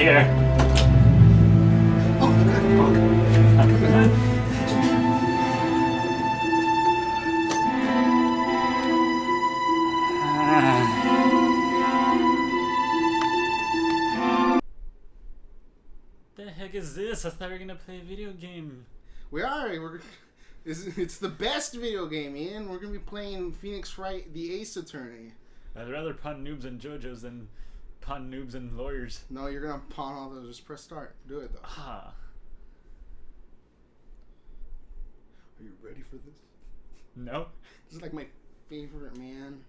here. Oh, The heck is this? I thought we were gonna play a video game. we are. It's the best video game, Ian. We're gonna be playing Phoenix Wright, the Ace Attorney. I'd rather pawn noobs and JoJo's than pawn noobs and lawyers. No, you're gonna pawn all those. Just press start. Do it though. Ah. Are you ready for this? No. This is like my favorite, man.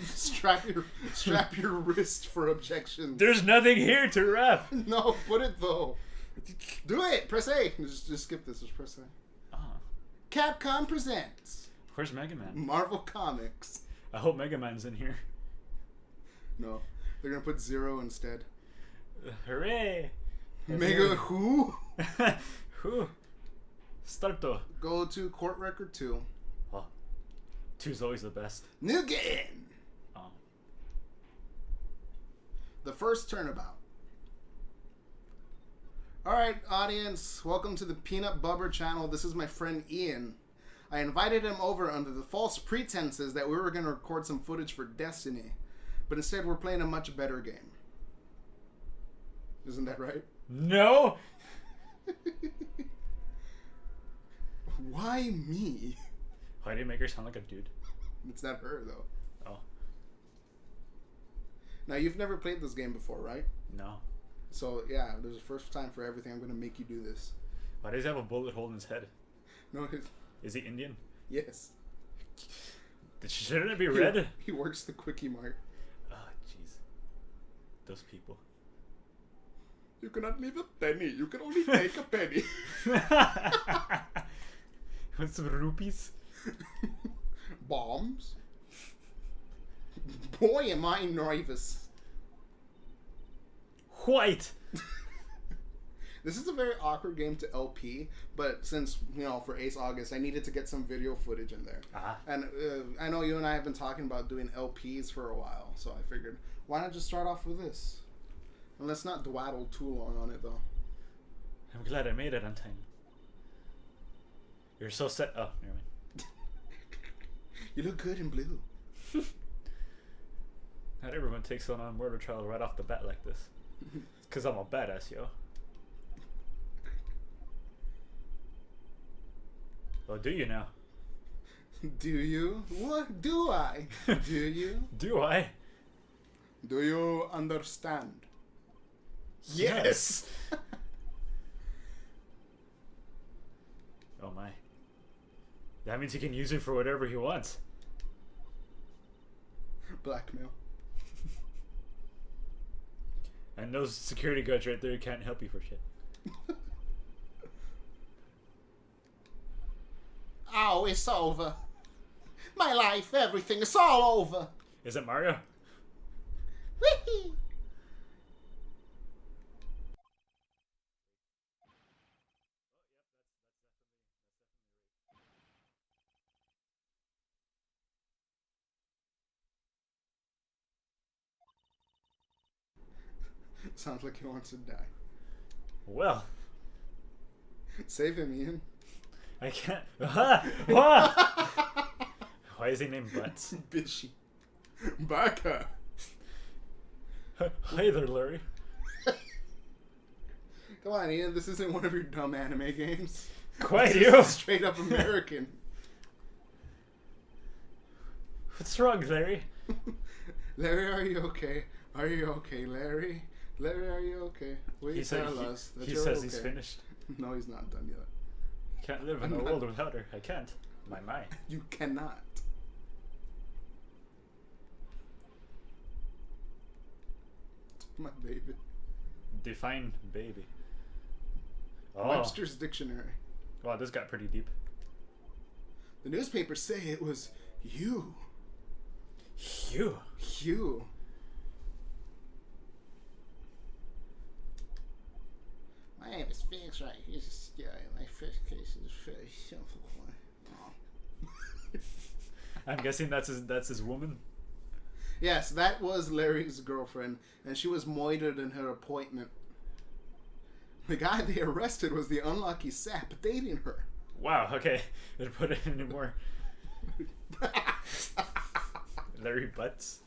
Strap your wrist for objections. There's nothing here to wrap. No, put it though. Do it. Press A. Just skip this. Just press A. Ah. Capcom presents Where's Mega Man? Marvel Comics. I hope Mega Man's in here. No, they're gonna put 0 instead. Hooray! Mega who? Who? Starto. Go to Court Record 2. Oh. 2's always the best. New game. Oh. The first Turnabout. Alright, audience, welcome to the Peanut Bubber channel. This is my friend Ian. I invited him over under the false pretenses that we were going to record some footage for Destiny, but instead we're playing a much better game. Isn't that right? No! Why me? Why do you make her sound like a dude? It's not her, though. Oh. Now, you've never played this game before, right? No. So, yeah, there's a first time for everything. I'm going to make you do this. Why does he have a bullet hole in his head? No, Is he Indian? yes. Shouldn't it be red? He works the Quickie Mart. Oh, jeez. Those people. You cannot leave a penny. You can only take a penny. With some rupees? Bombs? Boy, am I nervous. White! This is a very awkward game to LP, but since, for Ace August, I needed to get some video footage in there. Uh-huh. And I know you and I have been talking about doing LPs for a while, so I figured, why not just start off with this? And let's not dwaddle too long on it, though. I'm glad I made it on time. You're so set. Oh, never mind. You look good in blue. Not everyone takes on a murder trial right off the bat like this. It's because I'm a badass, yo. Well, do you now? Do you? What do I? Do you? Do I? Do you understand? Yes! Oh my. That means he can use it for whatever he wants. Blackmail. And those security guards right there can't help you for shit. Oh, it's over. My life, everything, it's all over. Is it Mario? Whee! Sounds like he wants to die. Well, Save him, Ian. I can't. Why is he named Butts? Bishy. Baka. Hi there, Larry. Come on, Ian. This isn't one of your dumb anime games. Quite This you. is straight up American. What's wrong, Larry? Larry, are you okay? Are you okay, Larry? Larry, are you okay? Will you tell us that he you're says okay? he's finished. No, he's not done yet. Can't live in a world without her. I can't. My. You cannot. My baby. Define baby. Oh. Webster's Dictionary. Wow, this got pretty deep. The newspapers say it was you. Phew. You. My name is Phoenix Wright. My first case is very simple. I'm guessing that's his woman. Yes, that was Larry's girlfriend, and she was moited in her appointment. The guy they arrested was the unlucky sap dating her. Wow, okay. Did put it in more. Larry Butts.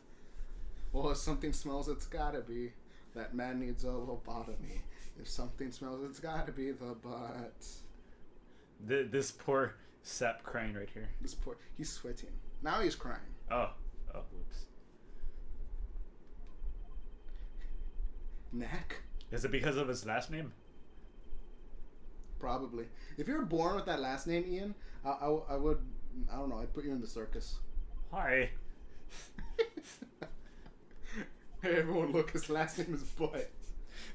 Well, if something smells, it's gotta be. That man needs a lobotomy. If something smells, it's gotta be the butt. This poor sap crying right here. This poor... He's sweating. Now he's crying. Oh, whoops. Knack? Is it because of his last name? Probably. If you were born with that last name, Ian, I would... I don't know. I'd put you in the circus. Why? Hey, everyone, look. His last name is Butt.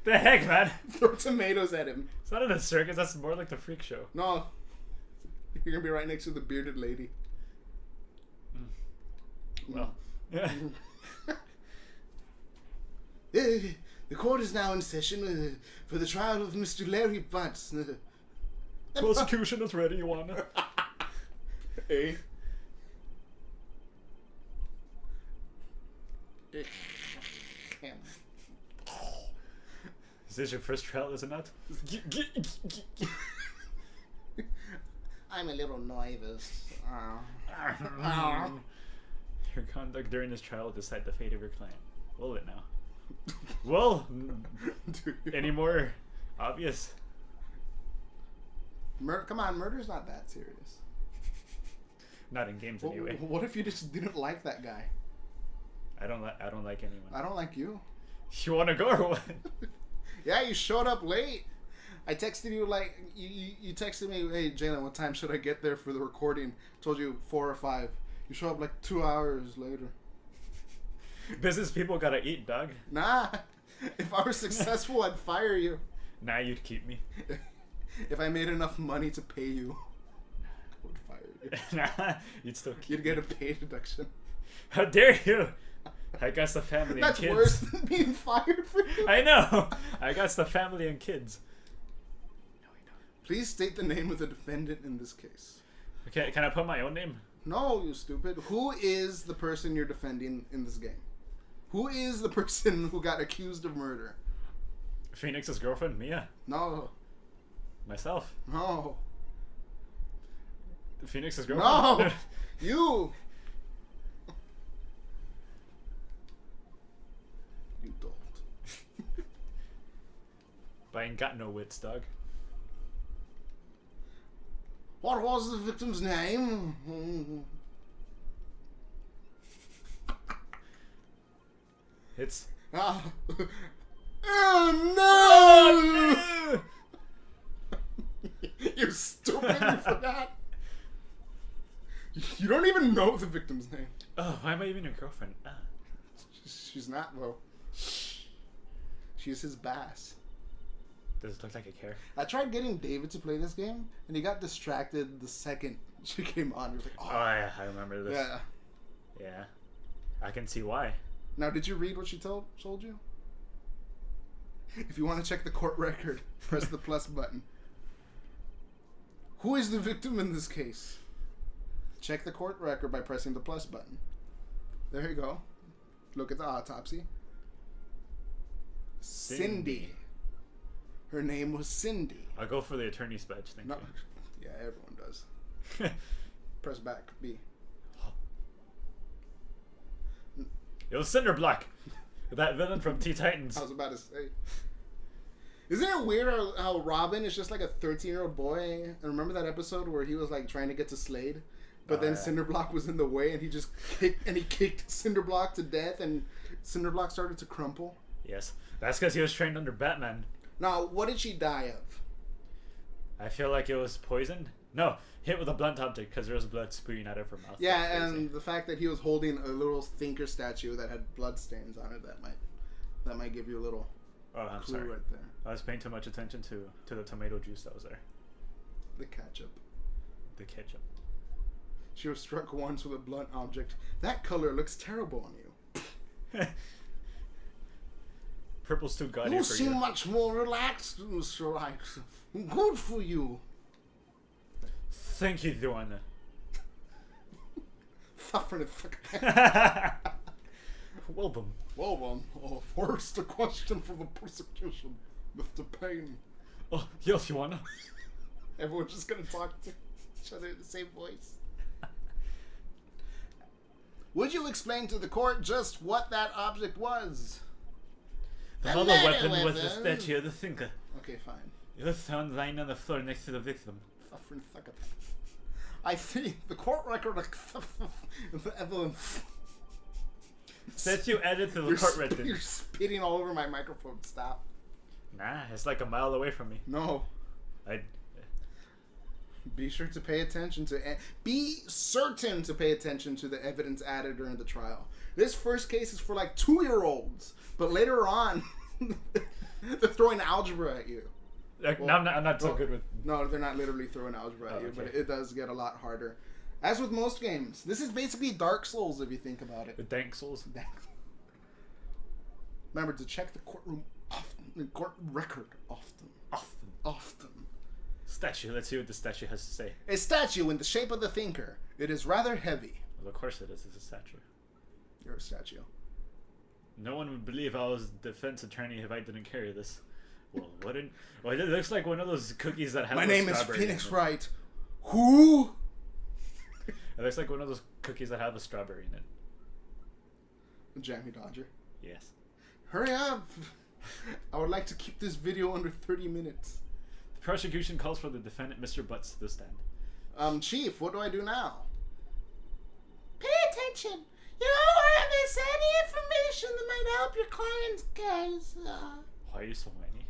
The heck, man? Throw tomatoes at him. It's not in a circus. That's more like the freak show. No. You're going to be right next to the bearded lady. Well. Yeah. The court is now in session for the trial of Mr. Larry Butts. Prosecution is ready, Your Honor. Hey. Is this your first trial, is it not? I'm a little nervous. Your conduct during this trial will decide the fate of your client. Will it now? Well, any more obvious? Come on, murder's not that serious. Not in games anyway. What if you just didn't like that guy? I don't like anyone. I don't like you. You want to go or what? Yeah, you showed up late. I texted you like you texted me, hey Jalen, what time should I get there for the recording? Told you 4 or 5. You show up like 2 hours later. Business people gotta eat, dog. Nah. If I were successful, I'd fire you. Nah, you'd keep me. If I made enough money to pay you, I would fire you. Nah, you'd still keep You'd get a pay deduction. How dare you? I got the family That's and kids. worse than being fired for you. I know. I got the family and kids. No, we don't. Please state the name of the defendant in this case. Okay, can I put my own name? No, you stupid. Who is the person you're defending in this game? Who is the person who got accused of murder? Phoenix's girlfriend, Mia. No. Myself. No. Phoenix's girlfriend. No. You. You don't. But I ain't got no wits, dog. What was the victim's name? It's... Ah. Oh no! Oh, no! You stupid, you forgot. You don't even know the victim's name. Oh, why am I even your girlfriend? Ah. She's not, though. She's his bass. Does it look like I care? I tried getting David to play this game, and he got distracted the second she came on. He was like, Oh, yeah, I remember this. Yeah. Yeah. I can see why. Now, did you read what she told you? If you want to check the court record, press the plus button. Who is the victim in this case? Check the court record by pressing the plus button. There you go. Look at the autopsy. Cindy. Her name was Cindy. I'll go for the attorney's badge, thank No, you. yeah, everyone does. Press back, B. It was Cinder Block. That villain from Teen Titans. I was about to say. Isn't it weird how Robin is just like a 13-year-old boy? And remember that episode where he was like trying to get to Slade? But then yeah. Cinderblock was in the way and he just kicked Cinderblock to death and Cinderblock started to crumple. Yes. That's because he was trained under Batman. Now, what did she die of? I feel like it was poisoned. No, hit with a blunt object because there was blood spewing out of her mouth. Yeah, and the fact that he was holding a little thinker statue that had blood stains on it, that might give you a little I'm clue sorry. right there. I was paying too much attention to the tomato juice that was there. The ketchup. The ketchup. She was struck once with a blunt object. That color looks terrible on you. Purple's too gaudy You for seem you. much more relaxed, Mr. Right. Good for you. Thank you, Duana. Well then. Well, first a question for the prosecution, Mr. Payne. Oh, yes, Your Honor. Everyone's just gonna talk to each other in the same voice. Would you explain to the court just what that object was? Another weapon was the statue of the thinker. Okay, fine. It was found lying on the floor next to the victim. I see the court record the evidence. Statue added to the court record. You're spitting all over my microphone. Stop. Nah, it's like a mile away from me. No. Be sure to pay attention to... Be certain to pay attention to the evidence added during the trial. This first case is for like 2-year-olds. But later on, they're throwing algebra at you. Like, well, no, I'm not so good with... No, they're not literally throwing algebra at you, but it does get a lot harder. As with most games, this is basically Dark Souls if you think about it. The Dank Souls? Remember to check the courtroom often. The court record often. Often. Statue. Let's see what the statue has to say. A statue in the shape of the thinker. It is rather heavy. Well, of course it is. It's a statue. You're a statue. No one would believe I was a defense attorney if I didn't carry this. Well, it looks like one of those cookies that have. My name is Phoenix Wright. Who? It looks like one of those cookies that have a strawberry in it. The Jammy Dodger. Yes. Hurry up! I would like to keep this video under 30 minutes. The prosecution calls for the defendant, Mr. Butts, to the stand. Chief, what do I do now? Pay attention. You don't want to miss any information that might help your client's case. Why are you so whiny?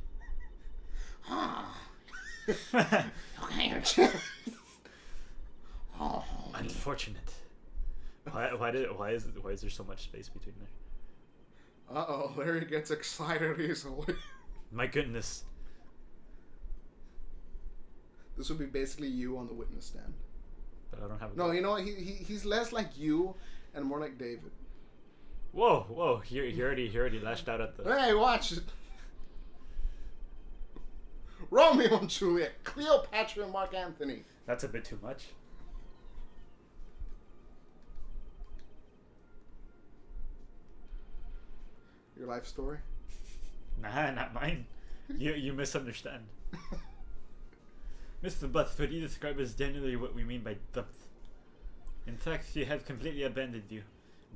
Okay, your chair. Unfortunate. Why is there so much space between there? Uh-oh, Larry gets excited easily. My goodness. This would be basically you on the witness stand. But I don't have a No, you know what? He's less like you and more like David. Whoa. He already lashed out at the... Hey, watch it. Romeo and Juliet, Cleopatra and Mark Anthony. That's a bit too much. Your life story? Nah, not mine. You misunderstand. Mr. Butts, what you describe is generally what we mean by depth. In fact, she had completely abandoned you. ...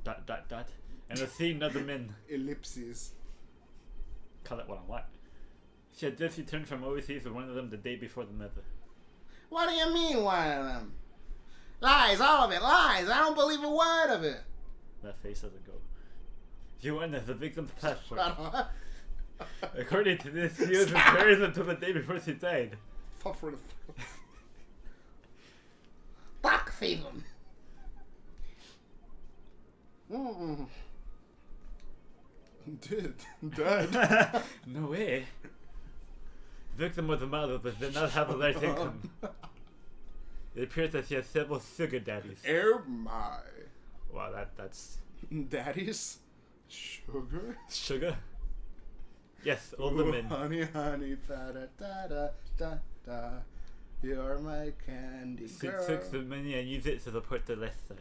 And was seeing other men. Ellipses. Call it what I want. She had just returned from overseas with one of them the day before the murder. What do you mean, one of them? Lies, all of it, lies. I don't believe a word of it. That face doesn't go. You went as the victim's passport. Shut up. According to this, she was buried until the day before she died. Fuck them. Dead. No way. Victim was a mother, but did not have a life income. It appears that she has several sugar daddies. Oh my. Wow, that's... Daddies? Sugar? Sugar? Yes, older men. Honey, honey, da da da da da da. You're my candy girl. Took the money and used it to support the lifestyle.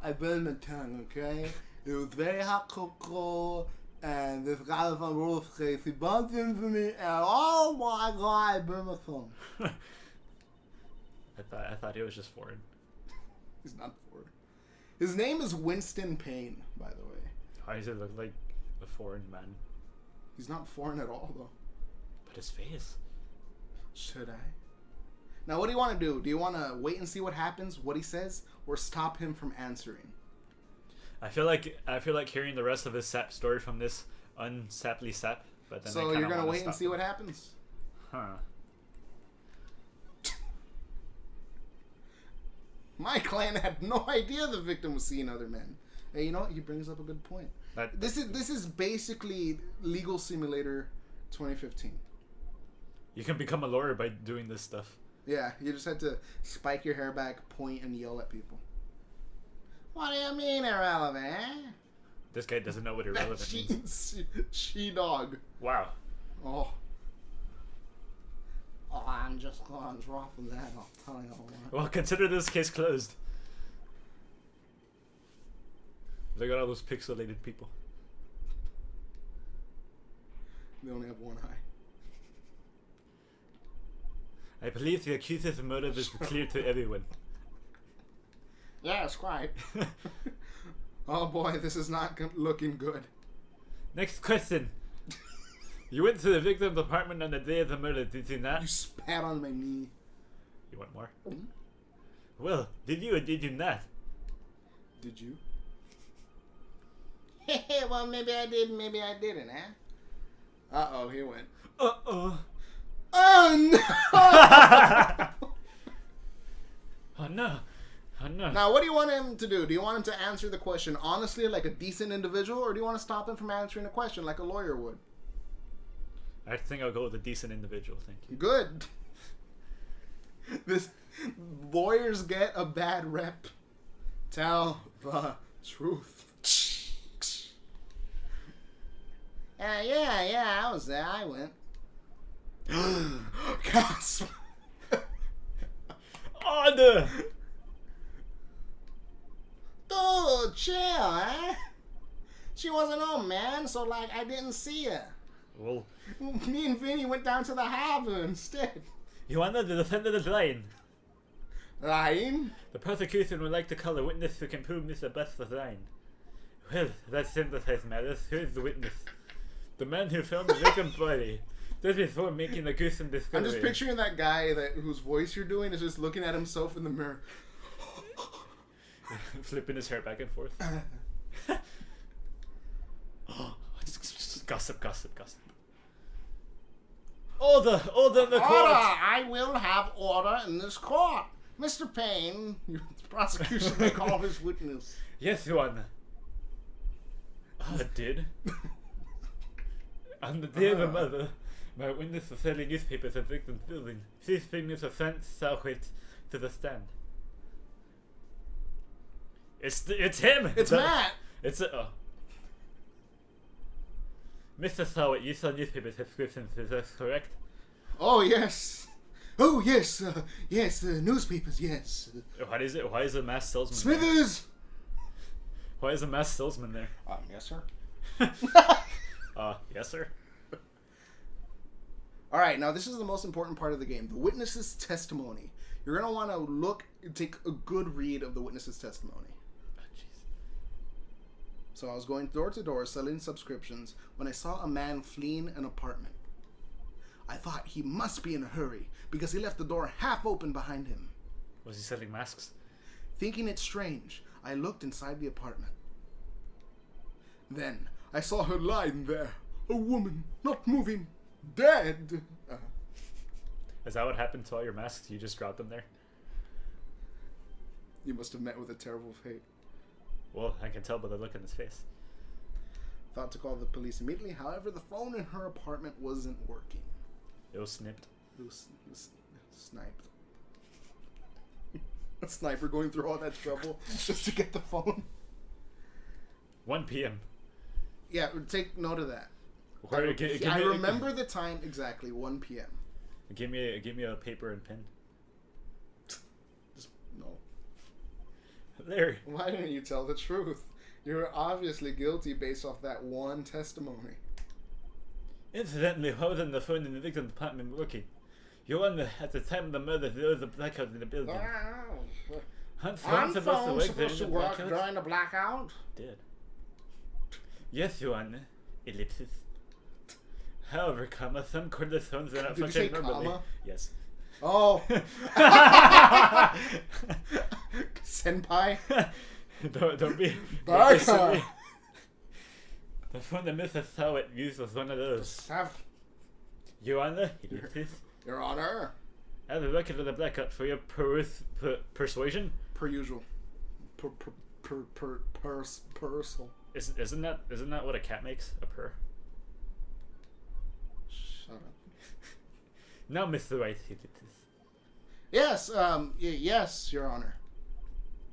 I burned my tongue, okay? It was very hot cocoa, and this guy was on roller skates. He bumped into me, and oh my god, I burned my tongue. I thought he was just foreign. He's not foreign. His name is Winston Payne, by the way. Why does it look like a foreign man? He's not foreign at all, though. But his face. Should I? Now, what do you want to do? Do you want to wait and see what happens, what he says, or stop him from answering? I feel like hearing the rest of his sap story from this unsapply sap. But then so you're gonna wait and see what happens? Huh. My client had no idea the victim was seeing other men. Hey, you know what? He brings up a good point. This is basically Legal Simulator 2015. You can become a lawyer by doing this stuff. Yeah, you just had to spike your hair back, point, and yell at people. What do you mean irrelevant? This guy doesn't know what irrelevant means. She-dog. Wow. Oh, I'm just going to drop that. I'll tell you what. Well, consider this case closed. Look at all those pixelated people. They only have one eye. I believe the accuser's motive is clear to everyone. Yes, quite. Oh boy, this is not looking good. Next question. You went to the victim's apartment on the day of the murder, did you not? You spat on my knee. You want more? Well, did you or did you not? Did you? Well, maybe I did, maybe I didn't, huh? Uh-oh, he went. Uh-oh. Oh, no! Oh, no. Oh, no. Now, what do you want him to do? Do you want him to answer the question honestly, like a decent individual, or do you want to stop him from answering a question like a lawyer would? I think I'll go with a decent individual, thank you. Good. This lawyers get a bad rep. Tell the truth. Yeah, I was there. I went. Gasp. Order! Dude, chill, huh? She wasn't home, man, so, like, I didn't see her. Well, Me and Vinny went down to the harbor instead. you want the defendant is lying. Lying? The prosecution would like to call a witness who can prove Mr. Best was lying. Well, that synthesizes matters. Who is the witness? The man who found the victim's body. Just before making a gruesome discovery. I'm just picturing that guy whose voice you're doing is just looking at himself in the mirror. Flipping his hair back and forth. Gossip. Order in the court! Order! I will have order in this court. Mr. Payne, The prosecution may call his witness. Yes, Your Honor. I did. On the day of the murder, my witness was selling newspapers at victim's building. These figures are sent southward to the stand. It's him! It's Matt! Mr. Sowett, you saw newspaper subscriptions, is that correct? Oh, yes. Oh, yes. Yes, the newspapers, yes. Why is a masked salesman Smithers! there? Why is a masked salesman there? Yes, sir. Yes, sir. Alright, now this is the most important part of the game. The witness's testimony. You're going to want to take a good read of the witness's testimony. Oh, jeez. So I was going door to door selling subscriptions when I saw a man fleeing an apartment. I thought he must be in a hurry because he left the door half open behind him. Was he selling masks? Thinking it strange, I looked inside the apartment. Then I saw her lying there, a woman, not moving, dead. Is that what happened to all your masks? You just dropped them there? You must have met with a terrible fate. Well, I can tell by the look in his face. Thought to call the police immediately. However, the phone in her apartment wasn't working. It was snipped. It was sniped. A sniper going through all that trouble just to get the phone. 1 p.m. Yeah, take note of that. I I remember the time exactly, 1 p.m. Give me a paper and pen. Just no. There. Why didn't you tell the truth? You're obviously guilty based off that one testimony. Incidentally, I was on the phone in the victim's apartment working. Your Honor, at the time of the murder, there was a blackout in the building. I'm supposed supposed to work during the blackout? Did. Yes, Your Honor. Ellipsis. However, comma, some cordless phones are not Did you say functioning normally. comma? Yes. Oh. Senpai. Don't be. Barca. The phone that Mrs. Sowett used was one of those. Your Honor, ellipsis. Your Honor. I have a record of the blackout for your persuasion. Per usual. Personal. Isn't that what a cat makes? A purr. Shut up. Now, Mr. White, Yes, yes, Your Honor.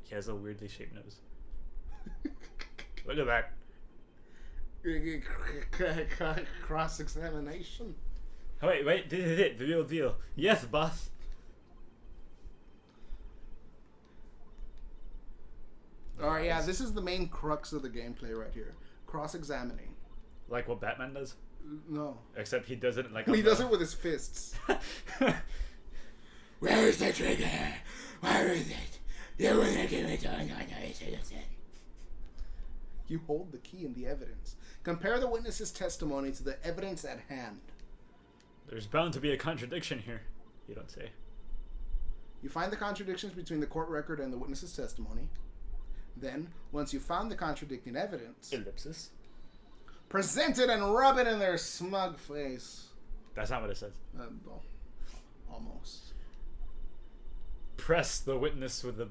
he has a weirdly shaped nose. Look at that. Cross-examination. Oh, wait, this is it, the real deal. Yes, boss. Alright, yeah, this is the main crux of the gameplay right here. Cross-examining. Like what Batman does? No. Except he does it like He does it with his fists. Where is the trigger? Where is it? You wanna give it on citizen. You hold the key in the evidence. Compare the witness's testimony to the evidence at hand. There's bound to be a contradiction here. You don't say. You find the contradictions between the court record and the witness's testimony. Then, once you found the contradicting evidence, Ellipsis. present it and rub it in their smug face. That's not what it says. Well, almost. Press the witness with the...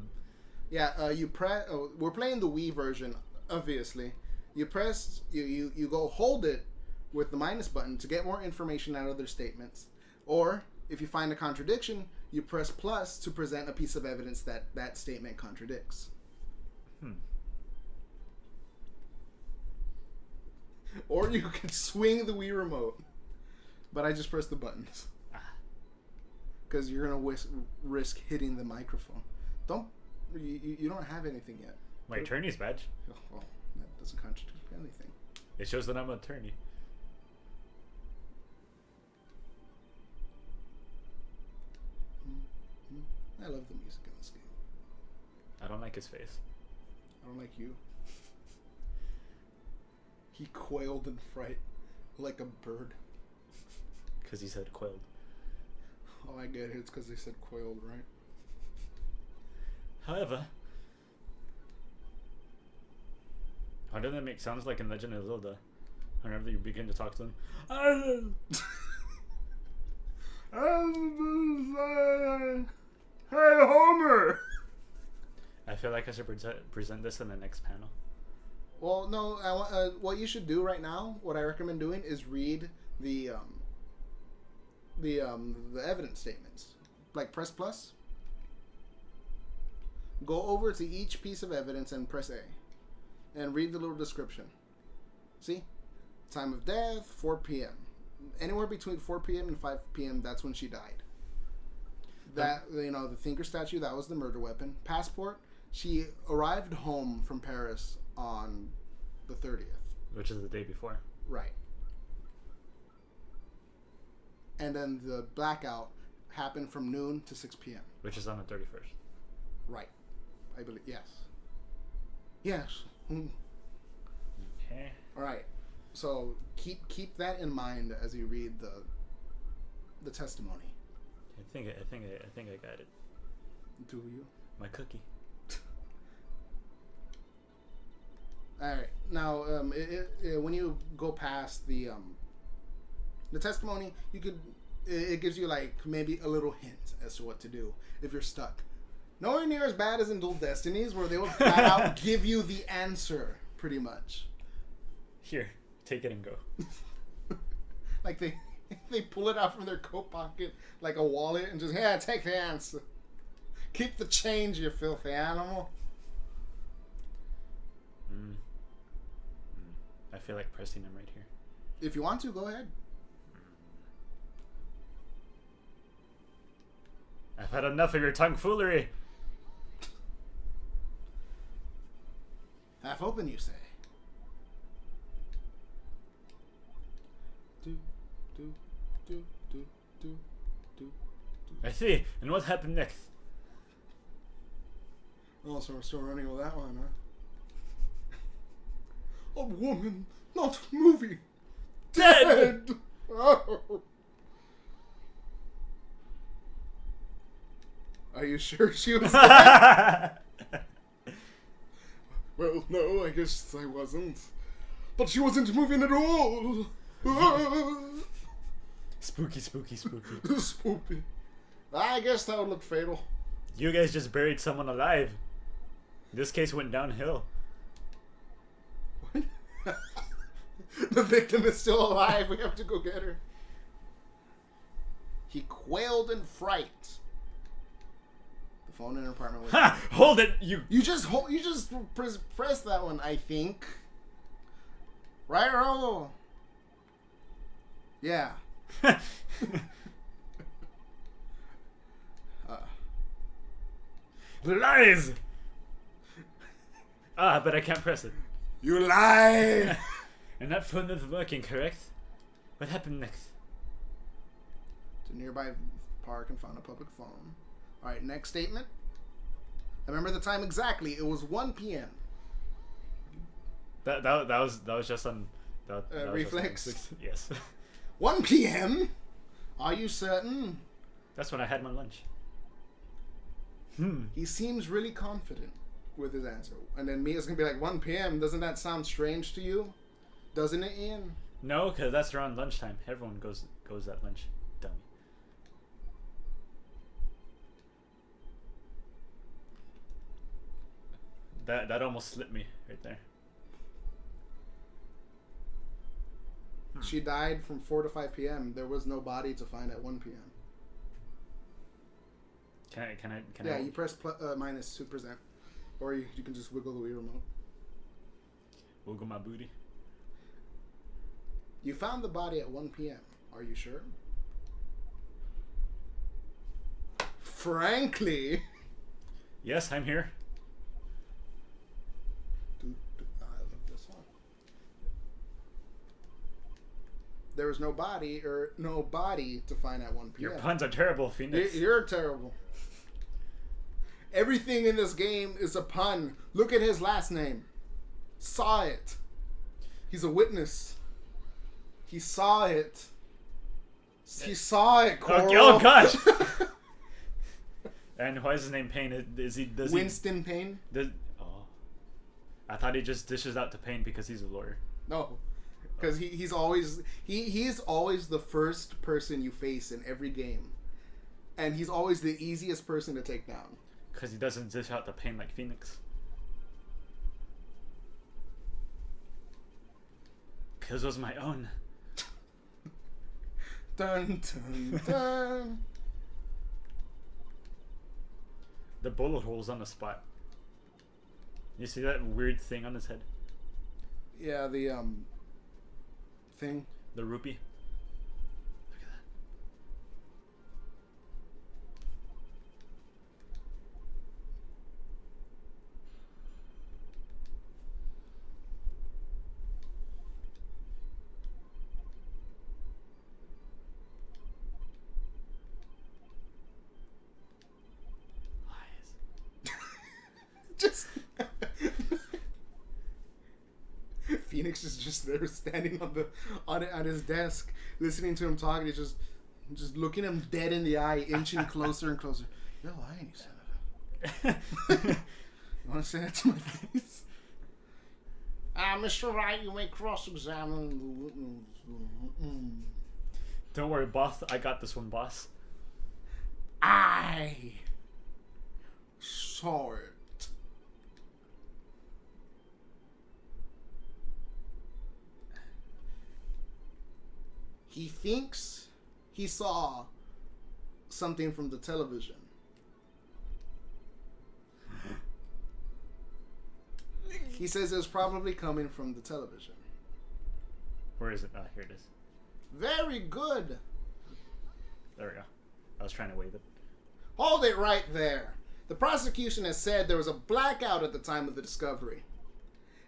Yeah, you press. Oh, we're playing the Wii version, obviously. You press. You go hold it with the minus button to get more information out of their statements. Or if you find a contradiction, you press plus to present a piece of evidence that that statement contradicts. Or you can swing the Wii remote, but I just press the buttons because you're gonna risk hitting the microphone. You don't have anything yet. My attorney's badge. Oh, well, that doesn't contradict anything. It shows that I'm an attorney. I love the music in this game. I don't like his face. I don't like you. He quailed in fright like a bird. Because he said quailed. Oh, I get it. It's because they said quailed, right? However, how does that make sounds like in Legend of Zelda? Whenever you begin to talk to them. Hey, Homer! I feel like I should present this in the next panel. Well, no. What you should do right now, what I recommend doing, is read the evidence statements. Like press plus. Go over to each piece of evidence and press A, and read the little description. See, time of death 4 p.m. Anywhere between 4 p.m. and 5 p.m. That's when she died. That the thinker statue, that was the murder weapon. Passport. She arrived home from Paris on the 30th. Which is the day before. Right. And then the blackout happened from noon to 6 p.m. Which is on the 31st. Right. I believe. Yes. Yes. Okay. All right. So keep that in mind as you read the testimony. I think I got it. Do you? My cookie. All right. Now, when you go past the testimony, it gives you like maybe a little hint as to what to do if you're stuck. Nowhere near as bad as in Dual Destinies, where they would flat out give you the answer, pretty much. Here, take it and go. Like they pull it out from their coat pocket like a wallet and just, yeah, take the answer. Keep the change, you filthy animal. I feel like pressing him right here. If you want to, go ahead. I've had enough of your tomfoolery. Half open, you say? Do. I see. And what happened next? Oh, so we're still running with that one, huh? A woman not moving. Dead! Oh. Are you sure she was dead? Well, no, I guess I wasn't. But she wasn't moving at all. Spooky. Spoopy. I guess that would look fatal. You guys just buried someone alive. This case went downhill. What? The victim is still alive. We have to go get her. He quailed in fright. The phone in her apartment was... Ha! Hold it, you... You just press that one, I think. Right, Raul? Yeah. Lies! But I can't press it. You lie! And that phone is working, correct? What happened next? To a nearby park and found a public phone. Alright, next statement. I remember the time exactly. It was 1 p.m. That was just on that was reflex? just on yes. 1 p.m.? Are you certain? That's when I had my lunch. He seems really confident with his answer. And then Mia's gonna be like, 1 p.m. Doesn't that sound strange to you? Doesn't it, Ian? No, because that's around lunchtime. Everyone goes at lunch. Dummy. That almost slipped me right there. She died from 4 to 5 p.m. There was no body to find at 1 p.m. Can Yeah, I? you press minus to present. Or you can just wiggle the Wii remote. Wiggle my booty. You found the body at 1 p.m. Are you sure? Frankly. Yes, I'm here. I love this song. There was no body to find at 1 p.m. Your puns are terrible, Phoenix. You're terrible. Everything in this game is a pun. Look at his last name. Saw it. He's a witness. He saw it. He saw it, Coral. Oh gosh. And why is his name Payne? Does Winston Payne? I thought he just dishes out to Payne because he's a lawyer. No. Because he's always the first person you face in every game. And he's always the easiest person to take down. Because he doesn't dish out to Payne like Phoenix. Because it was my own. Dun dun dun. The bullet hole's on the spot. You see that weird thing on his head? Yeah, the thing. The rupee. Look at that. Just Phoenix is just there standing on his desk, listening to him talk, and he's just looking him dead in the eye, inching closer and closer. You're lying, you son of a... You want to say that to my face? Mr. Wright, you may cross-examine the witness. Don't worry, boss. I got this one, boss. I saw it. He thinks he saw something from the television. He says it was probably coming from the television. Where is it? Ah, here it is. Very good. There we go. I was trying to wave it. Hold it right there. The prosecution has said there was a blackout at the time of the discovery.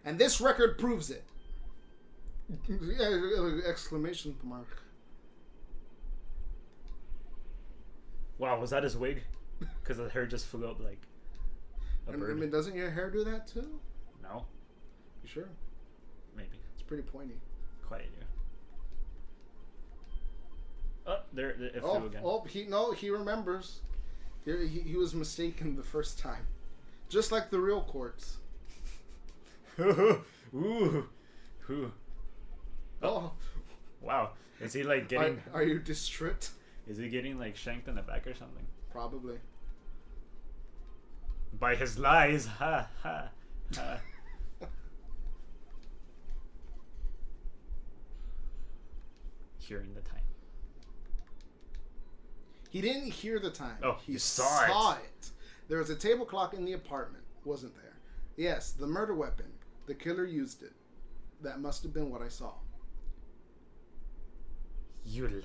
And this record proves it. Exclamation mark. Wow, was that his wig? Because the hair just flew up like a bird. I mean, doesn't your hair do that too? No. You sure? Maybe. It's pretty pointy. Quite yeah. Oh, there it flew again. He remembers. He was mistaken the first time. Just like the real courts. Ooh. Ooh. Oh. Wow. Is he like getting... Are you distraught? Is he getting like shanked in the back or something? Probably. By his lies. Ha ha ha. Hearing the time. He didn't hear the time. Oh, he you saw it. There was a table clock in the apartment, wasn't there? Yes, the murder weapon. The killer used it. That must have been what I saw. You lie.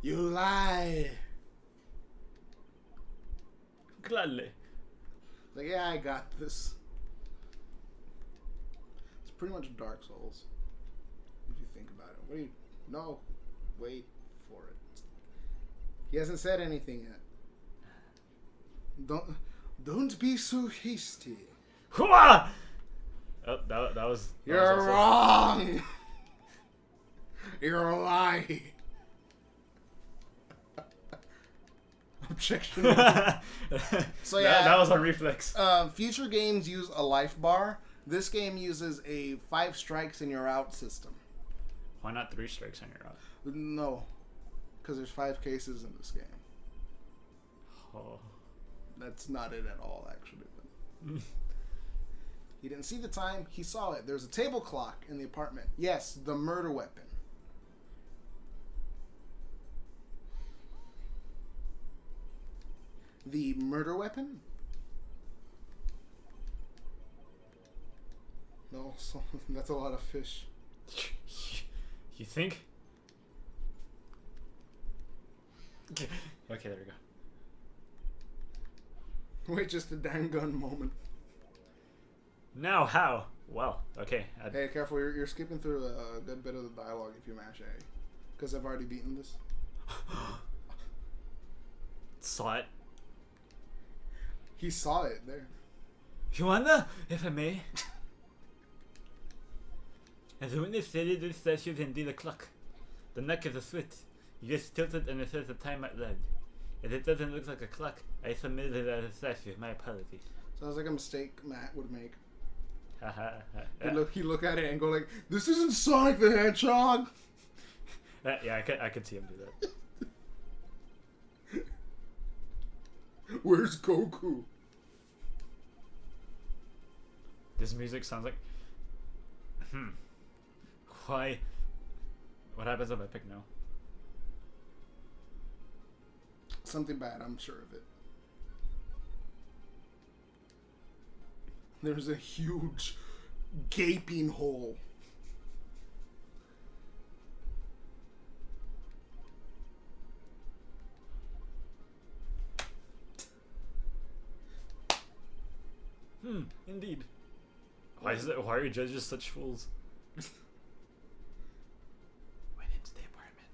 You lie. Gladly. Like, yeah, I got this. It's pretty much Dark Souls, if you think about it. What do you? No, wait for it. He hasn't said anything yet. Don't be so hasty. Hooah! Oh, that was. You're that was also- wrong. You're a lie. Objection. So yeah, that was on reflex. future games use a life bar. This game uses a 5 strikes and you're out system. Why not 3 strikes and you're out? No, because there's 5 cases in this game. Oh. That's not it at all, actually. But he didn't see the time. He saw it. There's a table clock in the apartment. Yes, the murder weapon. The murder weapon? No, so that's a lot of fish. You think? Okay, there we go. Wait, just a dang gun moment. Now how? Well, okay. Hey, careful, you're skipping through a good bit of the dialogue if you mash A. Because I've already beaten this. Saw it. He saw it there. Joanna, if I may. As the witness stated, this statue is indeed a clock. The neck is a switch. You just tilt it and it says the time at red. If it doesn't look like a clock, I submitted it as a statue. My apologies. Sounds like a mistake Matt would make. Yeah, He'd look at it and go like, "This isn't Sonic the Hedgehog." yeah, I could see him do that. Where's Goku? This music sounds like. Why? What happens if I pick no? Something bad, I'm sure of it. There's a huge gaping hole. Indeed. Why are judges such fools? Went into the apartment.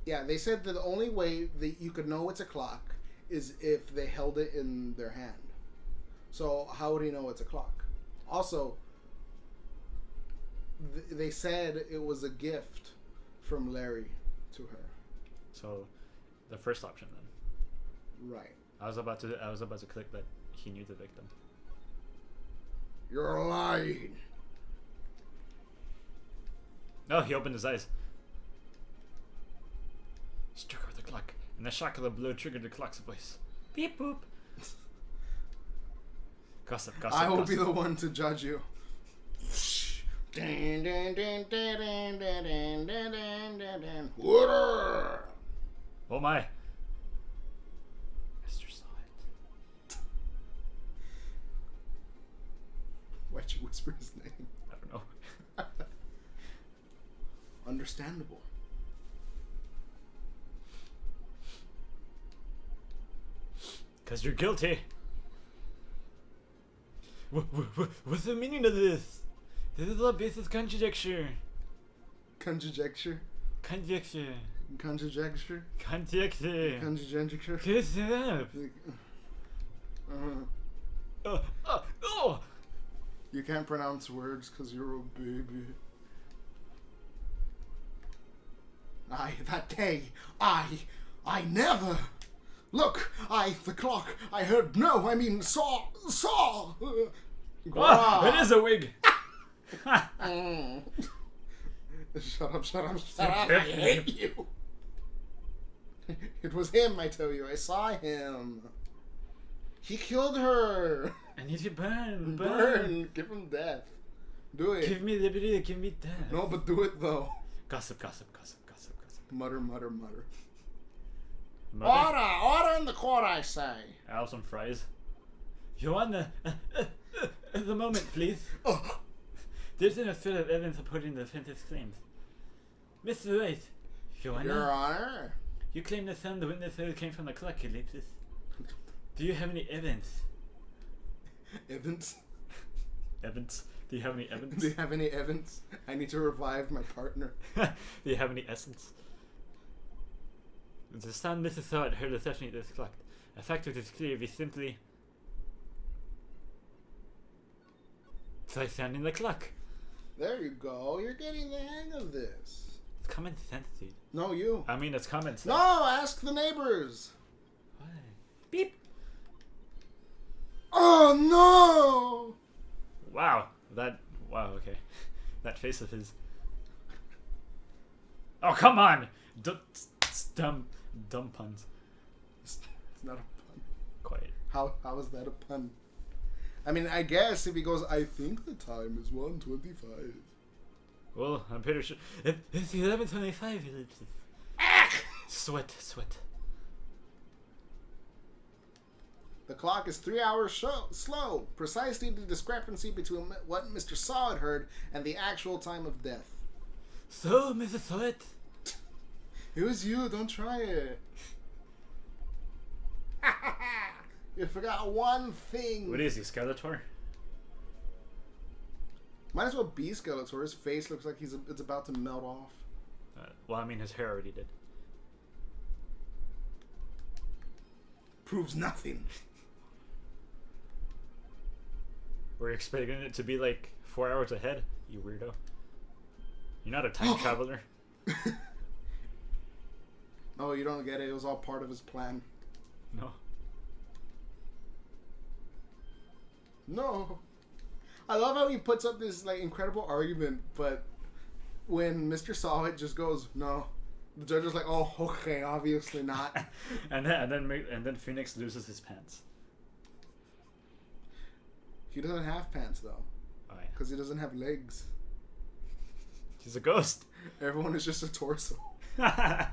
Yeah, they said that the only way that you could know it's a clock is if they held it in their hand. So how would he know it's a clock? Also, they said it was a gift from Larry to her. So, the first option then. Right. I was about to click that he knew the victim. You're lying. Oh, he opened his eyes. Struck her with the clock, and the shock of the blow triggered the clock's voice. Beep boop. Gossip. I will be the one to judge you. Oh my. Mister saw it. Why'd you whisper his name? I don't know. Understandable. Because you're guilty. What's the meaning of this? This is all basis conjecture. Conjecture? Conjecture. Conjecture? Conjecture. Conjecture? Kiss it up. Oh! You can't pronounce words because you're a baby. That day, I never. Look, the clock. I heard no. I mean, saw. Oh, it is a wig. Shut up! I hate you. It was him, I tell you. I saw him. He killed her. I need to burn. Give him death. Do it. Give me liberty, give me death. No, but do it though. Gossip. Mutter. Mother? Order in the court, I say. I'll have some fries. Joanna, the moment, please. Oh. There's an affidavit of evidence supporting the defendant's claims. Mr. Wright, Joanna, Your Honor. you claim the sound the witness heard came from the clock ellipsis. Do you have any evidence? Evans. Evidence? Do you have any Evans? Do you have any Evans? I need to revive my partner. Do you have any essence? The sound Mrs. Sod heard is definitely this clock. A fact which is clear if you simply try sounding the clock. There you go. You're getting the hang of this. It's common sense, dude. No, you. I mean, it's common sense. No, ask the neighbors. Why? Beep. Oh no! Wow. Wow, okay. That face of his. Oh, come on! Dumb puns. It's not a pun. Quiet. How is that a pun? I mean, I guess if he goes, I think the time is 1:25. Well, I'm pretty sure. It's 11:25. Sweat. The clock is 3 hours slow, precisely the discrepancy between what Mr. Saw had heard and the actual time of death. So, Mrs. Sweat. It was you, don't try it. You forgot one thing. What is he, Skeletor? Might as well be Skeletor. His face looks like it's about to melt off. Well, I mean, his hair already did. Proves nothing. We're expecting it to be like 4 hours ahead, you weirdo. You're not a time traveler. Oh, you don't get it. It was all part of his plan. No. No. I love how he puts up this like incredible argument, but when Mr. Solid just goes, no, the judge is like, oh, okay, obviously not. and then Phoenix loses his pants. He doesn't have pants though, Oh because he doesn't have legs. He's a ghost. Everyone is just a torso. I'm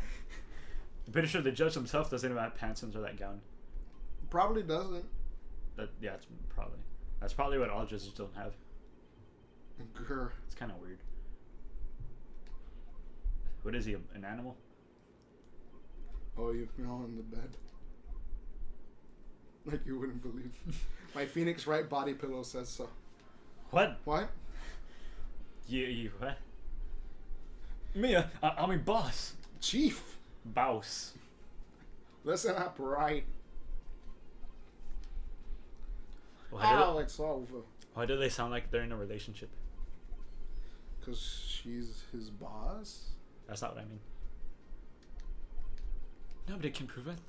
pretty sure the judge himself doesn't even have pants under that gown. Probably doesn't. That's probably what all judges don't have. Grr. It's kind of weird. What is he, an animal? Oh, you fell in the bed. Like you wouldn't believe. My Phoenix right body pillow says so. What? What? You what? Mia, I'm a boss. Chief. Boss. Listen up, right? Why do they sound like they're in a relationship? Because she's his boss? That's not what I mean. Nobody can prevent.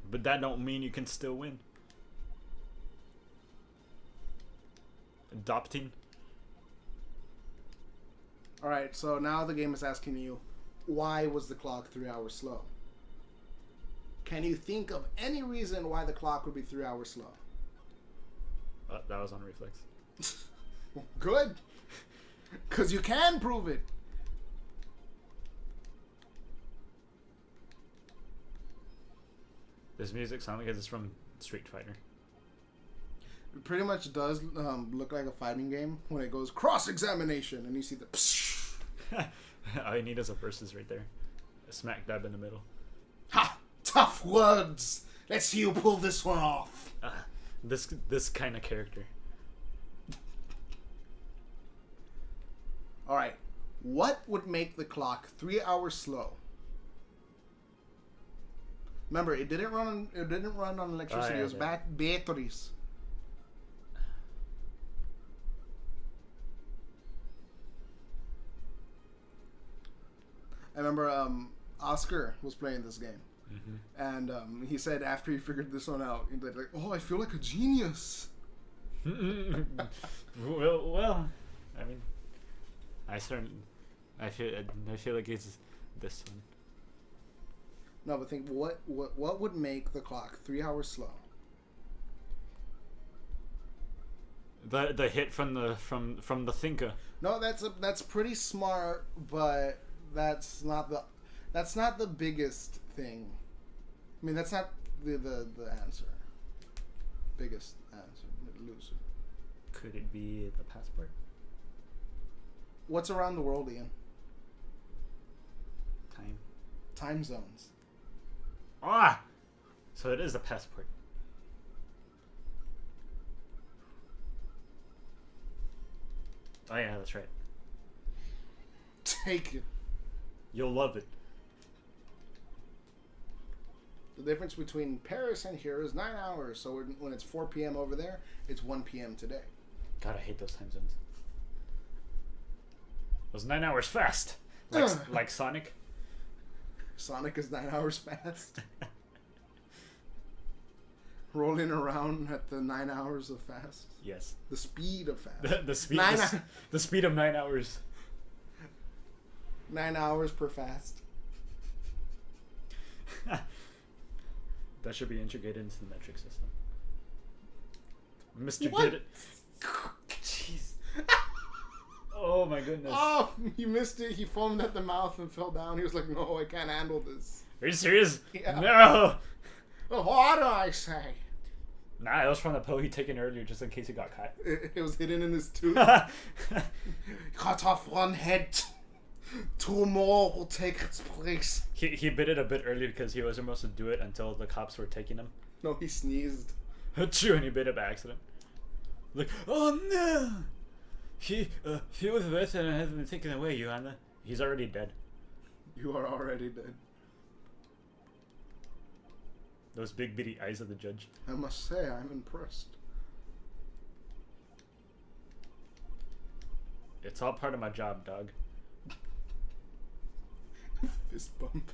But that don't mean you can still win. Adopting. Alright, so now the game is asking you, why was the clock 3 hours slow? Can you think of any reason why the clock would be 3 hours slow? That was on reflex. Good. Because you can prove it. This music sounds like it's from Street Fighter. It pretty much does look like a fighting game when it goes cross-examination and you see the psh. All you need is a versus right there. A smack dab in the middle. Ha! Tough words! Let's see you pull this one off. This kind of character. Alright. What would make the clock 3 hours slow? Remember, it didn't run on electricity. It was batteries. I remember Oscar was playing this game. Mm-hmm. And he said after he figured this one out, he's like, oh, I feel like a genius. well, I mean, I feel like it's this one. No, but think what would make the clock 3 hours slow? The hit from the thinker. No, that's pretty smart, but that's not the biggest thing. I mean, that's not the answer. Biggest answer, loser. Could it be the passport? What's around the world, Ian? Time zones. Ah! So it is a passport. Oh yeah, that's right. Take it. You'll love it. The difference between Paris and here is 9 hours. So when it's 4 p.m. over there, it's 1 p.m. today. God, I hate those time zones. It was 9 hours fast. Like Sonic. Sonic is 9 hours fast. Rolling around at the 9 hours of fast. Yes. The speed of fast. The speed. The speed of 9 hours. 9 hours per fast. That should be integrated into the metric system. Mr. What? Did it. Jeez. Oh my goodness. Oh, he missed it. He foamed at the mouth and fell down. He was like, no, I can't handle this. Are you serious? Yeah. No. Oh, what do I say? Nah, it was from the pill he'd taken earlier just in case he got caught. It was hidden in his tooth. Cut off one head. 2 more will take its place. He bit it a bit early because he wasn't supposed to do it until the cops were taking him. No, he sneezed. Achoo, and he bit it by accident. Like, oh no! He was arrested and has been taken away, Johanna. He's already dead. You are already dead. Those big bitty eyes of the judge. I must say, I'm impressed. It's all part of my job, dog. Fist bump.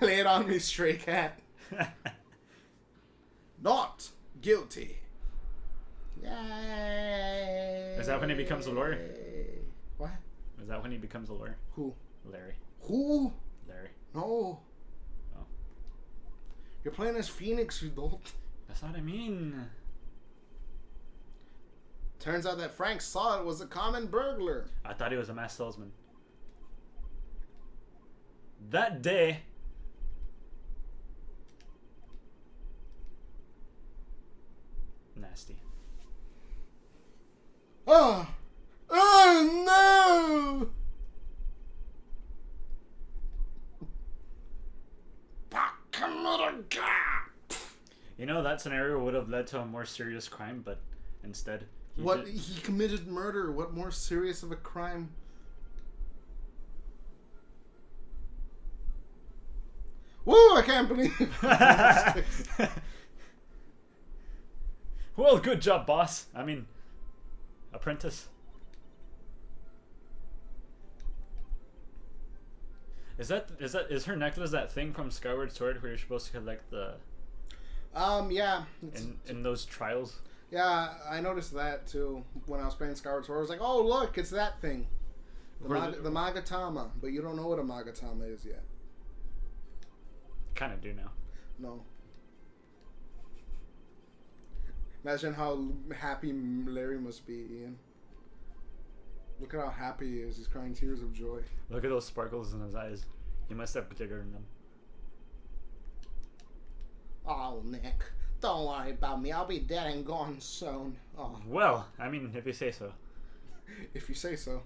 Lay it on me, stray cat. Not guilty. Yay. Is that when he becomes a lawyer? What? Is that when he becomes a lawyer? Who? Larry. Who? Larry. No. Oh. You're playing as Phoenix, you dolt. That's what I mean. Turns out that Frank saw it was a common burglar. I thought he was a mass salesman. That day... Nasty. Oh! Oh no! You know, that scenario would have led to a more serious crime, but instead... He committed murder. What more serious of a crime? Woo! I can't believe. Well, good job, boss. I mean, apprentice. Is her necklace that thing from Skyward Sword where you're supposed to collect the Yeah. in those trials? Yeah, I noticed that too when I was playing Skyward Sword. I was like, oh look, it's that thing. The Magatama. But you don't know what a Magatama is yet. Kind of do now. No. Imagine how happy Larry must be, Ian. Look at how happy he is. He's crying tears of joy. Look at those sparkles in his eyes. He must have glitter in them. Oh, Nick. Don't worry about me. I'll be dead and gone soon. Oh. Well, I mean, if you say so. If you say so.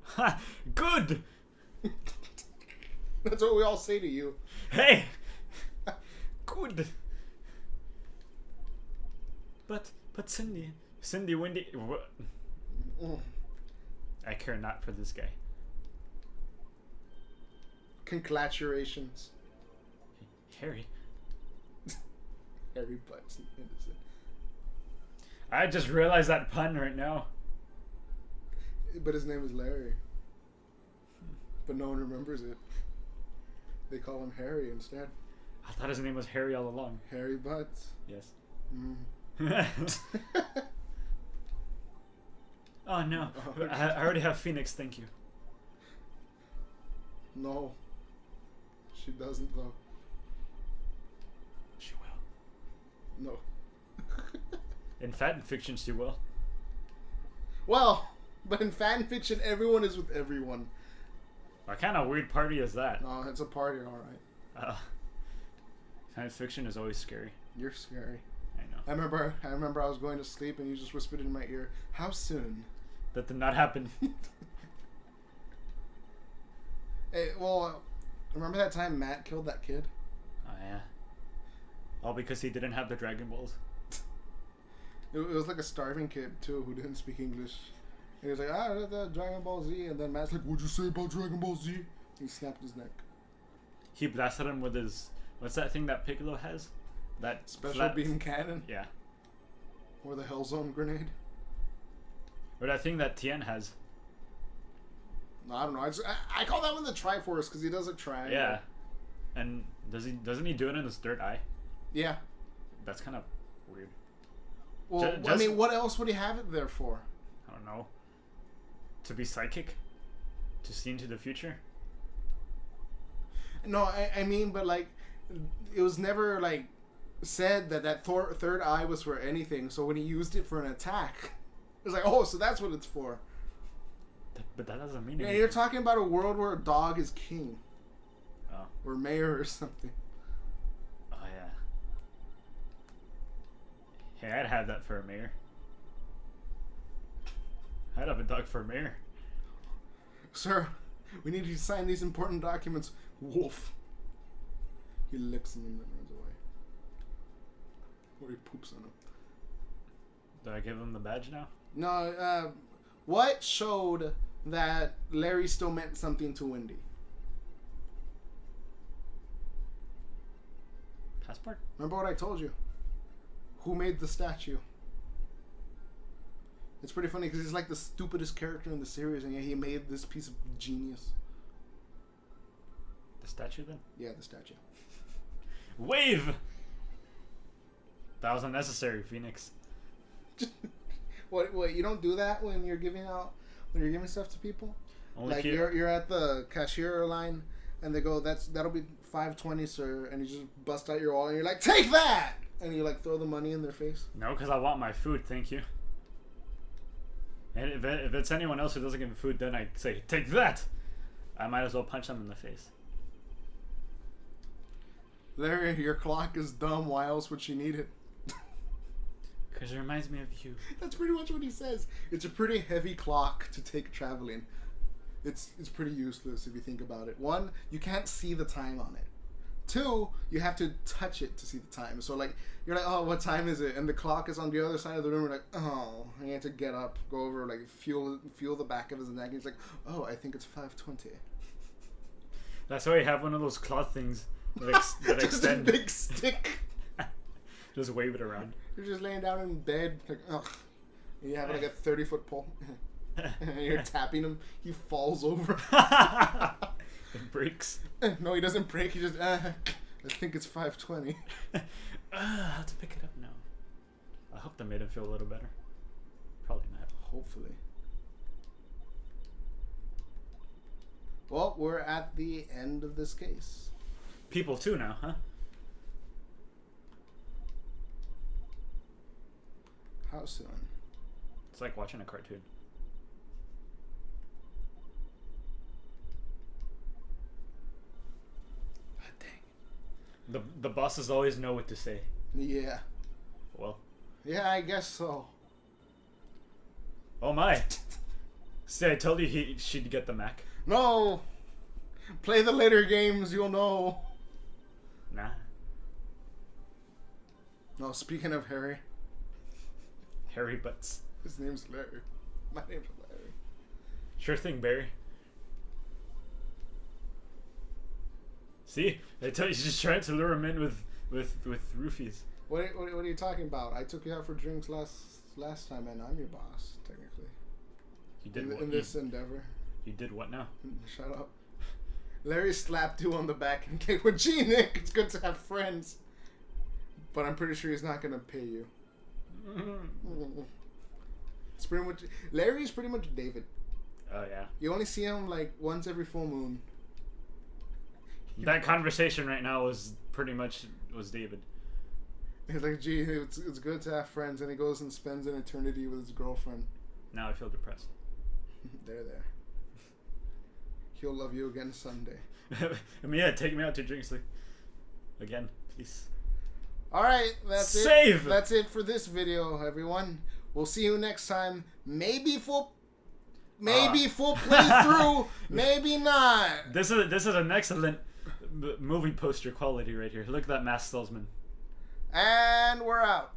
Ha! Good! That's what we all say to you. Hey! Good! But Cindy, Wendy... I care not for this guy. Congratulations. Harry. Harry Butts. Innocent. I just realized that pun right now. But his name is Larry. But no one remembers it. They call him Harry instead. I thought his name was Harry all along. Harry Butts. Yes. Mm. Oh no. Oh, I already have Phoenix, thank you. No. She doesn't though. She will. No. In fan fiction, she will. Well, but in fan fiction, everyone is with everyone. What kind of weird party is that? Oh, it's a party, alright. Science fiction is always scary. You're scary. I know. I remember I was going to sleep and you just whispered in my ear, "How soon?" That did not happen. Hey, well, remember that time Matt killed that kid? Oh yeah. All because he didn't have the Dragon Balls. It was like a starving kid too who didn't speak English. And he was like, the Dragon Ball Z, and then Matt's like, "What'd you say about Dragon Ball Z?" He snapped his neck. He blasted him with his, what's that thing that Piccolo has? That Special beam cannon. Yeah. Or the Hellzone grenade. Or that thing that Tien has. No, I don't know. I call that one the Triforce because he does a triangle. Yeah. And doesn't he do it in his third eye? Yeah. That's kind of weird. Well, I mean, what else would he have it there for? I don't know. To be psychic? To see into the future? No, I mean, but like, it was never like said that third eye was for anything. So when he used it for an attack, it was like, oh, so that's what it's for. But that doesn't mean Yeah, anything. you're talking about a world where a dog is king. Oh. Or mayor or something. Oh, yeah. Hey, I'd have that for a mayor. I'd have a dog for a mayor. Sir, we need you to sign these important documents. Wolf. He licks them and then runs away. Or he poops on them. Do I give him the badge now? No, what showed that Larry still meant something to Wendy? Passport? Remember what I told you? Who made the statue? It's pretty funny because he's like the stupidest character in the series, and yet he made this piece of genius. The statue then? Yeah, the statue. Wave! That was unnecessary, Phoenix. What? You don't do that when you're giving stuff to people? Only Like you're at the cashier line, and they go, that'll be $5.20, sir, and you just bust out your wallet, and you're like, take that, and you like throw the money in their face. No, because I want my food, thank you. And if it's anyone else who doesn't give me food, then I say, take that! I might as well punch them in the face. Larry, your clock is dumb. Why else would she need it? Because it reminds me of you. That's pretty much what he says. It's a pretty heavy clock to take traveling. It's pretty useless if you think about it. One, you can't see the time on it. Two, you have to touch it to see the time. So like you're like, oh, what time is it? And the clock is on the other side of the room. You're like, oh, and you have to get up, go over, like feel the back of his neck. And he's like, oh, I think it's 5:20. That's why you have one of those cloth things that, that Just extend. a big stick. Just wave it around. You're just laying down in bed, like, ugh. And you have like a 30-foot pole. And you're tapping him. He falls over. It breaks. No, he doesn't break. He just, I think it's 5:20. I have to pick it up now. I hope that made him feel a little better. Probably not. Hopefully. Well, we're at the end of this case. People too now, huh? How soon? It's like watching a cartoon. God dang. The bosses always know what to say. Yeah. Well. Yeah, I guess so. Oh my. See, I told you she'd get the Mac. No! Play the later games, you'll know. Nah. No, speaking of Harry. Harry Butts. His name's Larry. My name's Larry. Sure thing, Barry. See? I told you, she's just trying to lure him in with roofies. What are you talking about? I took you out for drinks last time, and I'm your boss, technically. You did what? In this endeavor. You did what now? Shut up. Larry slapped you on the back and like, well, gee, Nick, it's good to have friends. But I'm pretty sure he's not going to pay you. It's pretty much... Larry's pretty much David. Oh, yeah. You only see him like once every full moon. That conversation right now was pretty much David. He's like, gee, it's good to have friends. And he goes and spends an eternity with his girlfriend. Now I feel depressed. There. He'll love you again someday. I mean, yeah, take me out to drinks again, please. Alright, that's Save! it. That's it for this video, everyone. We'll see you next time. Maybe full playthrough, maybe not. This is an excellent movie poster quality right here. Look at that masked salesman. And we're out.